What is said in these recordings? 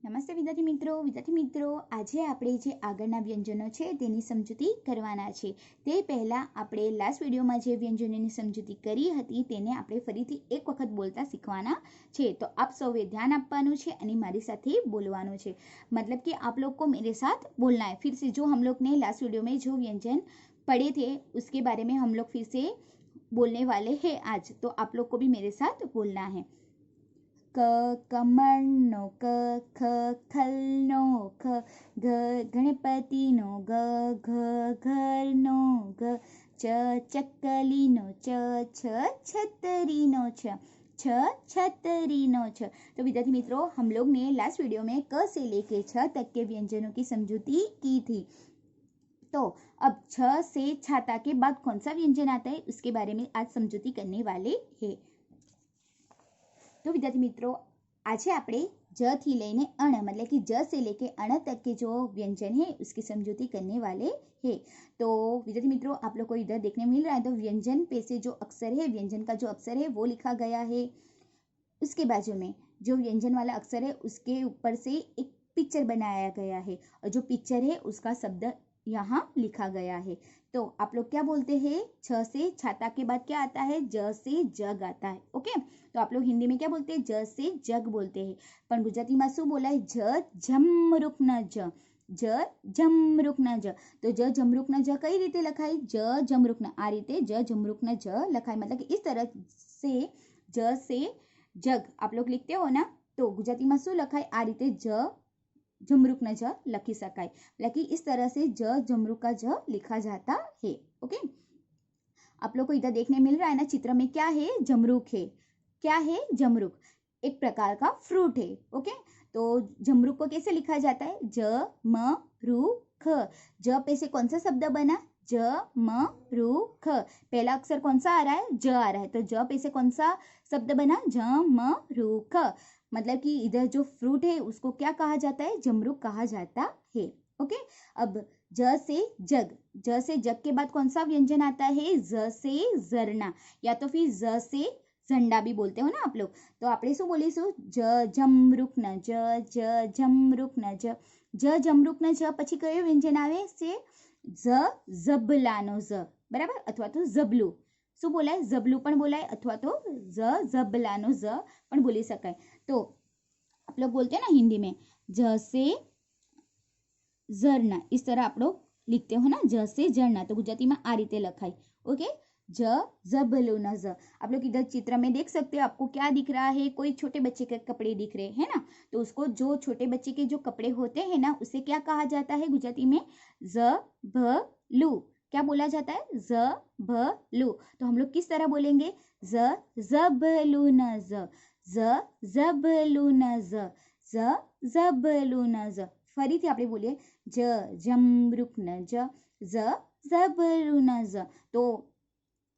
નમસ્તે વિદ્યાર્થી મિત્રો આજે આપણે જે આગળના વ્યંજનો છે તેની સમજૂતી કરવાના છે. તે પહેલાં આપણે લાસ્ટ વિડીયોમાં જે વ્યંજનોની સમજૂતી કરી હતી તેને આપણે ફરીથી એક વખત બોલતા શીખવાના છે. તો આપ સૌએ ધ્યાન આપવાનું છે અને મારી સાથે બોલવાનું છે. मतलब कि आप लोग को मेरे साथ बोलना है. फिर से जो हम लोग ने लास्ट वीडियो में जो व्यंजन पढ़े थे उसके बारे में हम लोग फिर से बोलने वाले हैं आज. तो आप लोग को भी मेरे साथ बोलना है. क कमळनो क ख खलनो ख ग गणपतिनो ग घ घरनो ग च चक्कलीनो च छ छतरीनो छ छतरीनो छ. तो विद्यार्थी मित्रों, हम लोग ने लास्ट वीडियो में क से लेके छ तक के व्यंजनों की समझूती की थी. तो अब छ से छाता के बाद कौन सा व्यंजन आता है उसके बारे में आज समझूती करने वाले हैं. तो विद्यार्थी मित्रों, आज આપણે ज થી લઈને અણ मतलब कि ज से लेके अण तक के जो व्यंजन है उसकी समझौती करने वाले हैं. तो विद्यार्थी मित्रों, आप लोग को इधर देखने मिल रहा है. तो व्यंजन पे से जो अक्षर है, व्यंजन का जो अक्षर है वो लिखा गया है. उसके बाजू में जो व्यंजन वाला अक्षर है उसके ऊपर से एक पिक्चर बनाया गया है और जो पिक्चर है उसका शब्द यहाँ लिखा गया है. तो आप लोग क्या बोलते हैं? छ से छाता के बाद क्या आता है? ज से जग आता है. ओके, तो आप लोग हिंदी में क्या बोलते हैं? ज से जग बोलते हैं. पण गुजराती में शू बोलाय? ज झमरूक न ज, ज झमरूक न ज. तो ज झमरूक न ज कई रीते लखाय? ज झमरूक न आ रीते ज झमरूक न ज लखाय. मतलब कि इस तरह से ज से जग आप लोग लिखते हो ना, तो गुजराती में शू लखाय? आ रीते ज झमरूक न ज लखी सकाय. मतलब कि इस तरह से ज झमरूक का ज लिखा जाता है. ओके, आप लोग को इधर देखने मिल रहा है ना चित्र में, क्या है? जमरूक है. क्या है? जमरूक एक प्रकार का फ्रूट है. ओके, तो जमरूक को कैसे लिखा जाता है? ज म रू ख. ज पे से कौन सा शब्द बना? ज म रू ख. पहला अक्षर कौन सा आ रहा है? ज आ रहा है. तो ज पे से कौन सा शब्द बना? ज म रू ख. मतलब कि इधर जो फ्रूट है उसको क्या कहा जाता है? जमरूक कहा जाता है. ओके, अब ज से जग. ज से जग के बाद कौन सा व्यंजन आता है? ज से जरना, या तो फिर ज से झंडा भी बोलते हो ना आप लोग. तो આપણે શું બોલીશું? ज झमरूक न ज, ज झमरूक न ज. ज झमरूक न ज પછી કયો વ્યંજન આવે છે? ज ઝબલાનો ઝ, બરાબર, અથવા તો ઝબલું. શું બોલાય? ઝબલું પણ બોલાય અથવા તો ज ઝબલાનો ઝ પણ બોલી શકાય. तो आप लोग बोलते हैं ना हिंदी में ज से झरना, इस तरह आप लोग लिखते हो ना, ज से झरना. तो गुजराती में आ रीते लखाय. ओके, ज झबलू न ज. आप लोग इधर चित्र में देख सकते हो. आपको क्या दिख रहा है? कोई छोटे बच्चे के कपड़े दिख रहे हैं ना. तो उसको जो छोटे बच्चे के जो कपड़े होते हैं ना उसे क्या कहा जाता है गुजराती में? ज भ लू. क्या बोला जाता है? ज भ लू. तो हम लोग किस तरह बोलेंगे? ज झबलू न ज, ज झबलू न ज, ज झबलू न ज. ફરીથી આપણે બોલીએ ज झमरूक न ज, ज झबलू न ज. तो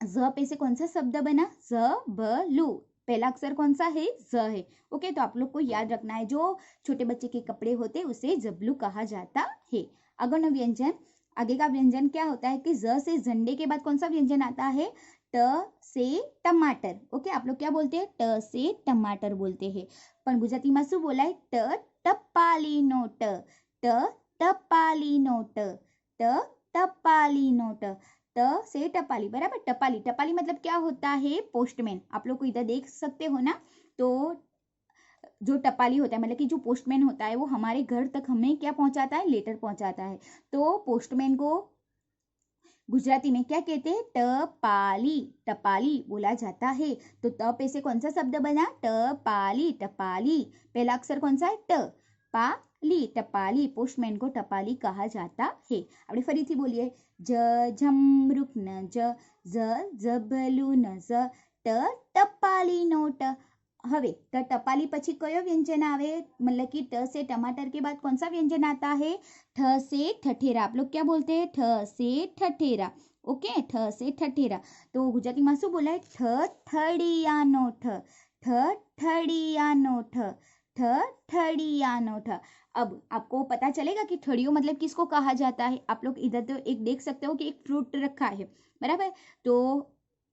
ज पे से कौन सा शब्द बना? ज़बलू. पहला अक्षर कौन सा है? ज है. ओके, तो आप लोग को याद रखना है जो छोटे बच्चे के कपड़े होते हैं उसे जबलू कहा जाता है. आगे व्यंजन, आगे का व्यंजन क्या होता है कि ज से झंडे के बाद कौन सा व्यंजन आता है? ट से टमाटर. ओके, आप लोग क्या बोलते हैं? ट से टमाटर बोलते हैं. पण गुजराती में शू बोलाय? ट टपालीनो ट, ट टपालीनो ट, ट टपालीनो ट. ट से टपाली, बराबर. टपाली, टपाली मतलब क्या होता है? पोस्टमैन. आप लोग को इधर देख सकते हो ना. तो जो टपाली होता है मतलब कि जो पोस्टमैन होता है वो हमारे घर तक हमें क्या पहुंचाता है? लेटर पहुंचाता है. तो पोस्टमैन को गुजराती में क्या कहते हैं? टपाली, टपाली बोला जाता है. तो त पे से कौन सा शब्द बना? टपाली, टपाली. पहला अक्षर कौन सा है? ट. पाली, टपाली. पोस्टमैन को टपाली कहा जाता है. આપણે ફરીથી બોલીએ ज झमरूक न ज, ज झबलू न ज, ट टपालीनो ट. હવે ट टपाली પછી કયો વ્યંજન આવે? मतलब कि ट से टमाटर के बाद कौन सा व्यंजन आता है? ठ से ठठेरा. आप लोग क्या बोलते हैं? ठ से ठठेरा. ओके, ठ से ठठेरा. तो गुजराती में शू बोलाय? ठ ठड़ियानो ठ, ठ ठड़ियानो ठ, ठ ठड़ियानो ठ. अब आपको पता चलेगा कि ठड़ियो मतलब किसको कहा जाता है. आप लोग इधर तो एक देख सकते हो कि एक फ्रूट रखा है, बराबर. तो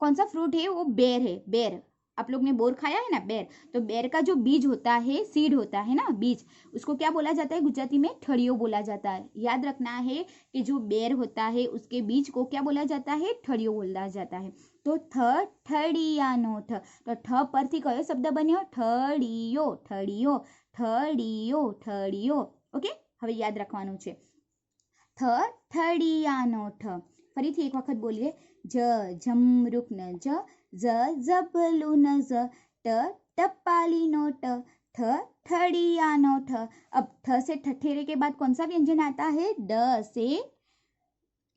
कौन सा फ्रूट है? वो बेर है. बेर आप लोग ने बोर खाया है ना, बेर, तो बेर का जो बीज होता है, सीड होता है ना, बीज, उसको क्या बोला जाता है गुजराती में? ठड़ियो बोला जाता है। याद रखना है कि जो बेर होता है उसके बीज को क्या बोला जाता है? ठड़ियो बोला जाता है। तो ठड़ियानो ठ, तो ठ परथी कयो शब्द बन्यो? ठड़ियो, ठड़ियो, ठड़ियो, ठड़ियो। ओके, हवे याद रखवानुं छे। ठड़ियानो ठ। फरीथी एक वखत बोलिए, झमरूक न जबलू न ट टपाली नो ट, ठड़ियानो ठ। अब ठ से ठठेरे के बाद कौन सा व्यंजन आता है? ड से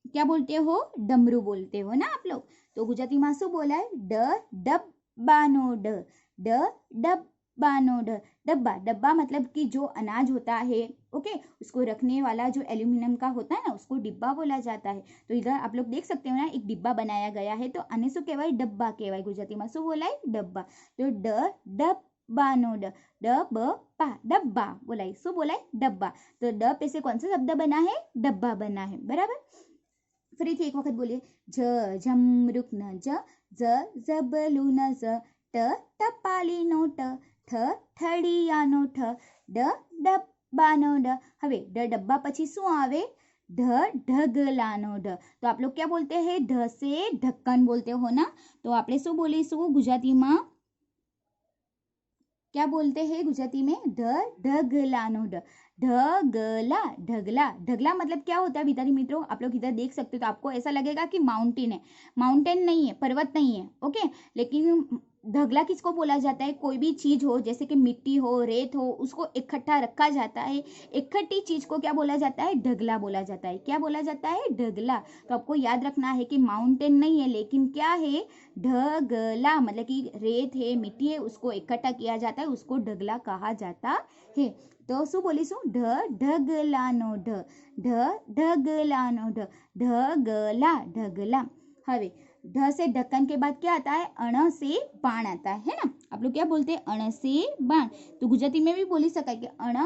क्या बोलते हो? डमरू बोलते हो ना आप लोग। तो गुजराती में शू बोला है? डब्बानो ड, डब्बानो ड। डब्बा, डब्बा मतलब कि जो अनाज होता है, ओके, उसको रखने वाला जो एल्यूमिनियम का होता है ना, उसको डिब्बा बोला जाता है। तो इधर आप लोग देख सकते हो ना, एक डिब्बा बनाया गया है, तो आने शू कहवाय? डब्बा कहवाय। गुजराती में शू बोलाय? डब्बा। तो डब्बानो ड, डब्बा बोलाय। शू बोलाय? डब्बा। तो ड पे से कौन सा शब्द बना है? डब्बा बना है, बराबर। फरीथी एक वखत बोलिए, झमरूक न जबलू न ट टपालीनो ट, ठड़ियानो ठ, डब्बानो ड। हवे ड डब्बा पछी शुं आवे? ढगलानो ढ। तो आप लोग क्या बोलते हैं? ढ से ढक्कन बोलते हो ना, तो आपने शू बोलीशुं गुजराती में? क्या बोलते हैं गुजराती में? ढगलानो ढ, ढगला, ढगला। ढगला मतलब क्या होता है विद्यार्थी मित्रों? आप लोग इधर देख सकते हो, तो आपको ऐसा लगेगा कि माउंटेन है। माउंटेन नहीं है, पर्वत नहीं है, ओके। लेकिन ढगला किसको बोला जाता है? कोई भी चीज हो, जैसे कि मिट्टी हो, रेत हो, उसको इकट्ठा रखा जाता है। इकट्ठी चीज को क्या बोला जाता है? ढगला बोला जाता है। क्या बोला जाता है? ढगला। तो आपको याद रखना है कि माउंटेन नहीं है, लेकिन क्या है? ढगला, मतलब कि रेत है, मिट्टी है, उसको इकट्ठा किया जाता है, उसको ढगला कहा जाता है। तो शू बोलीशुं? ढगलानो ढ, ढगलानो ढ, ढगला, ढगला। हवे ढ से ढक्कन के बाद क्या आता है? अण से बाण आता है ना। आप लोग क्या बोलते हैं? अण से बाण। तो गुजराती में भी बोली सकाय कि अण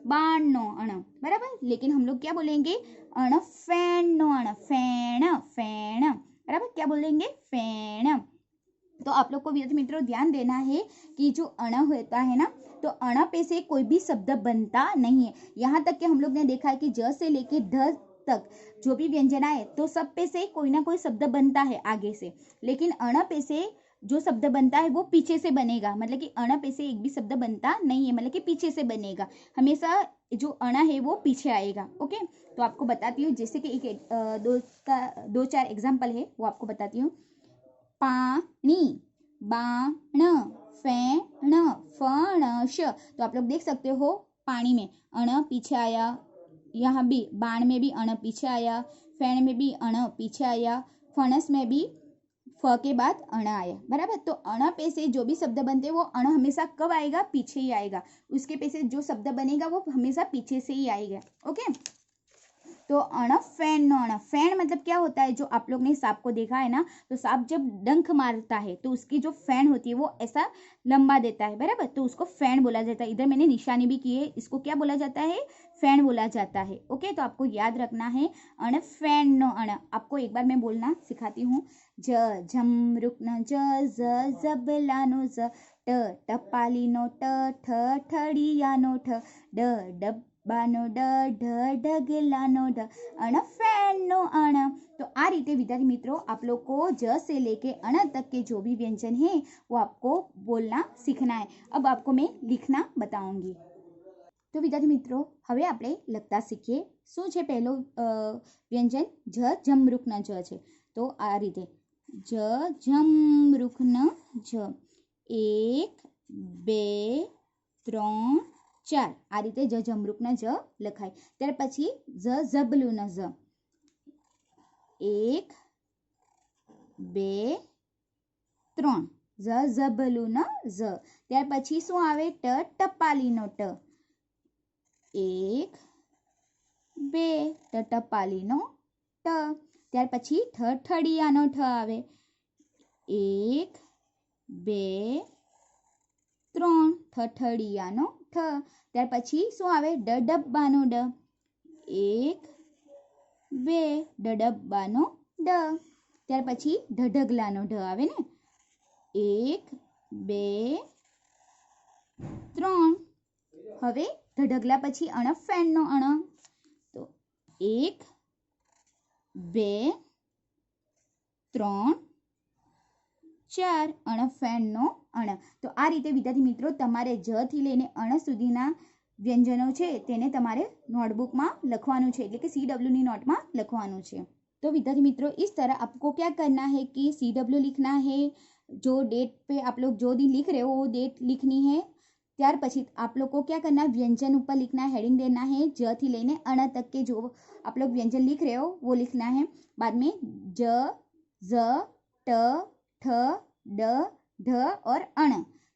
बाण नो अण, बराबर। लेकिन हम लोग क्या बोलेंगे? अण फेण नो अण, फेण, फेण, बराबर। क्या बोलेंगे? फेण। तो आप लोग को विद्यार्थी मित्रों ध्यान देना है कि जो अण होता है ना, तो अण पे से कोई भी शब्द बनता नहीं है। यहाँ तक कि हम लोग ने देखा है कि ज से लेके ढ तक जो भी व्यंजन आए, तो सब पे से कोई ना कोई शब्द बनता है आगे से, लेकिन अण पे से जो शब्द बनता है वो पीछे से बनेगा। मतलब कि अण पे से एक भी शब्द बनता नहीं है, मतलब कि पीछे से बनेगा। हमेशा जो अण है वो पीछे आएगा, ओके। तो आपको बताती हूँ, जैसे कि एक दो चार एग्जाम्पल है, वो आपको बताती हूँ। पानी, बाण, फेण, फणस। तो आप लोग देख सकते हो, पानी में अण पीछे आया, यहाँ भी बाण में भी अण पीछे आया, फेण में भी अण पीछे आया, फणस में भी फ के बाद अण आया, बराबर। तो अण पे से जो भी शब्द बनते हैं वो अण हमेशा कब आएगा? पीछे ही आएगा। उसके पे से जो शब्द बनेगा वो हमेशा पीछे से ही आएगा, ओके। तो अण फेण नो अण, फेण मतलब क्या होता है? जो आप लोग ने सांप को देखा है ना, तो सांप जब डंक मारता है तो उसकी जो फेण होती है वो ऐसा लंबा देता है, बराबर। तो उसको फेण बोला जाता है। इधर मैंने निशानी भी की है, इसको क्या बोला जाता है? फेण बोला जाता है, ओके। तो आपको याद रखना है, अण फेण नो अण। आपको एक बार मैं बोलना सिखाती हूँ। झमरूक न जबलानो ज, टपाली नो ठ, ठड़ियानो ठ, डब्बानो ढगलानो ढ, अण फेण नो अण। तो आ रीते विद्यार्थी मित्रों आप लोग को ज से लेके अण तक के जो भी व्यंजन है वो आपको बोलना सीखना है। अब आपको मैं लिखना बताऊंगी। तो विद्यार्थी मित्रों હવે આપણે લખતા શીખીએ। શું છે પહેલો વ્યંજન? જ જમરૂખ ન જ છે। તો આ રીતે જ જમરૂખ ન જ, 1 2 3 4, આ રીતે જ જમરૂખ ન જ લખાય। ત્યાર પછી જ જબલું ન જ, 1 2 3, જ જબલું ન જ। ત્યાર પછી શું આવે? ટ ટપાલીનો ટ, 1 2, ટ ટપાલીનો ટ। ત્યાર પછી ઠ ઠડિયાનો ઠ આવે, 1 2 3, ઠ ઠડિયાનો ઠ। ત્યાર પછી શું આવે? ડ ડબ્બાનો ડ, 1 2, ડ ડબ્બાનો ડ। ત્યાર પછી ઢઢગલાનો ઢ આવે ને, 1 2 3. હવે ઢઢગલા પછી અણ ફેણનો અણ, તો 1 2 3 4 અણ ફેણનો અણ. તો આ રીતે વિદ્યાર્થી મિત્રો તમારે જ થી લઈને અણ સુધીના व्यंजनों છે તેને તમારે नोटबुक में लखवानुं છે, એટલે કે CW ની नोट में लखवानुं છે। तो विद्यार्थी मित्रों इस तरह आपको क्या करना है कि CW लिखना है, जो डेट पे आप लोग जो दिन लिख रहे हो वो डेट लिखनी है। ત્યાર પછી आप लोग को क्या करना है, व्यंजन ऊपर लिखना है, हेडिंग देना है, ज थी लेने अण तक के जो आप लोग व्यंजन लिख रहे हो वो लिखना है। बाद में ज ज ट ठ ड ढ और अण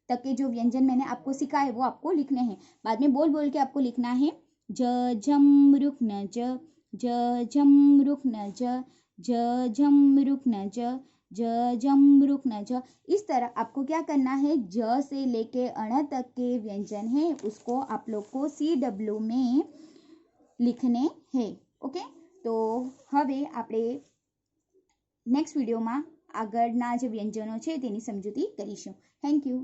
तक के जो व्यंजन मैंने आपको सिखाए वो आपको लिखने हैं। बाद में बोल बोल के आपको लिखना है ज झम रुख न ज झम रुख न ज झम रुख न ज झम रुख न ज। इस तरह आपको क्या करना है, ज से लेके अण तक के व्यंजन है उसको आप लोग को CW में लिखने हैं। ओके, तो હવે આપણે નેક્સ્ટ વિડીયોમાં આગળના જે વ્યંજનો છે તેની સમજૂતી કરીશું। Thank you.